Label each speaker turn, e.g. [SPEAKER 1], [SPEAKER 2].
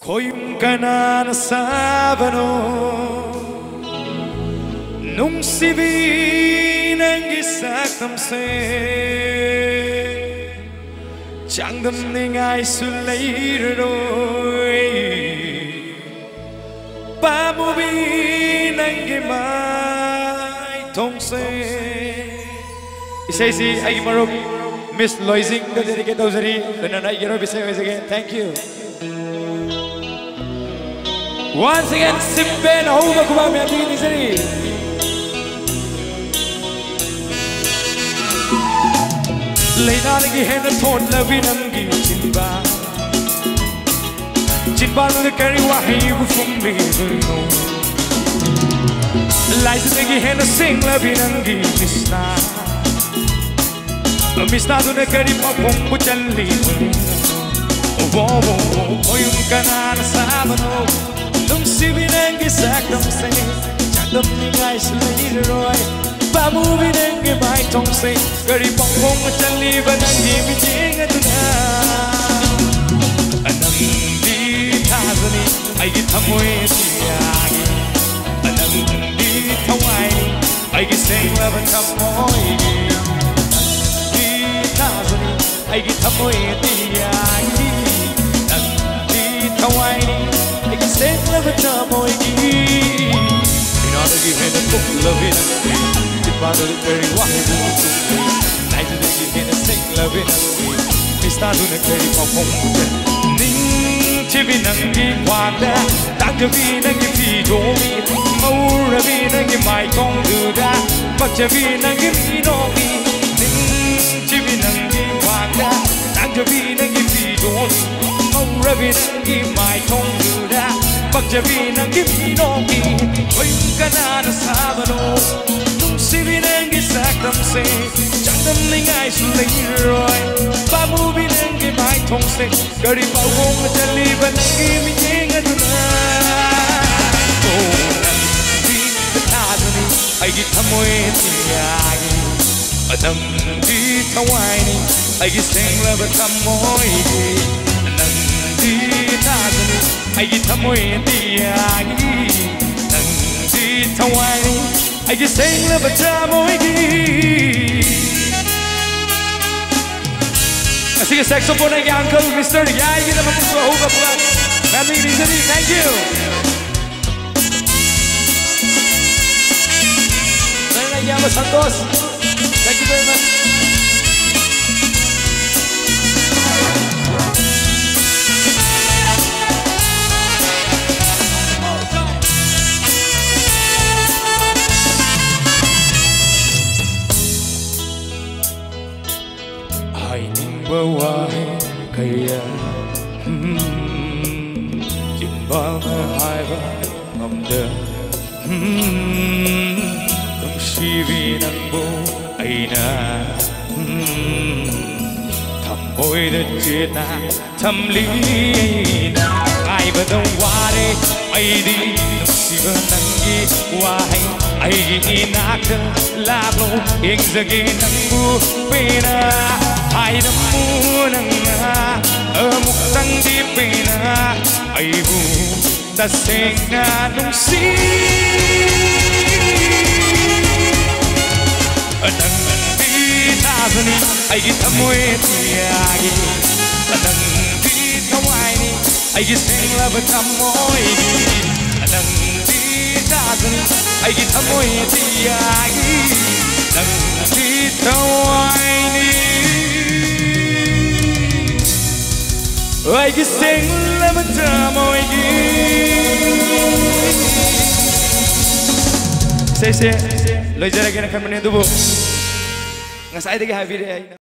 [SPEAKER 1] Koyum kana na sabano nung sibi nang gisakam se chẳng đâm nên ai su lấy rồi ba mu bi nang gi mai thong se say si ai marup Miss Loising da dedicate dozari then I get say again thank you. Once again, Simben Hova Kuba Miati Nisari. Lainangi Hen Thon Lavinangi Chimba Chimba the carry Wahi from me. License Hen sing Lavinangi Misna Misna to the carry Papum Puchanli. Oh, you can Sabano. Nung sibi nang gisakam se chẳng đâm ni ngay sẽ lấy rồi ba mu bi nang gi mai thong se gari pong pong chân li ba nang di mi ching tu na anang di thazani ai gi thamoi tiagi anang di thawai ai gi seng la ban thamoi di thazani ai gi thamoi tiagi anang di thawai Sing love it up, boy. In order to give him a book, love it. It's part of the very wide world. Night to give him a sing love it. We start to the very pop home. Ning chibi nangi wanda, tak chibi nangi pijomi, maura bi nangi mai kong duda, pak chibi nangi minomi. Ning chibi nangi wanda, tak chibi nangi pijomi, maura bi nangi mai kong duda. Bắc cha vi nang kim no ki, oi kana na sabano, nung si vi nang ki sak tam se, chẳng đâm linh ai su lấy rồi, ba mu vi nang ki mai thong se, gari bao gong na chali ban ki mi nheng atu na, oh nang vi ta zani, ai ki thamoi tiagi, nang vi thawai ni, ai ki seng la ba thamoi ki, nang vi ta zani. I get a moy in the eye, and the Hawaii. I just sing the Batamoy. I sing a saxophone and uncle, Mr. Guy, get him to over. Thank you. Santos. Thank you very much. Why kaya Jimbang hai ba ngầm đờ Đông si vi nang bo ai na Thầm môi đất chết na thầm lý na Ai ba đông qua đây ai đi Đông si ba nang gi qua hay ai gi inak la lo Ing za gi nang bu pina Ai đâm mu nang ở mục tăng đi pina ai bu ta sing na nung si nang đi ta zani ai gi thamoi tiagi nang đi thawai ni ai gi sing la ba thamoi nang đi ta zani ai gi thamoi tiagi nang đi thawai ni I can sing lemon time away. Say, lời ra cái này không nên tu bộ. Ngasai thì cái hai video.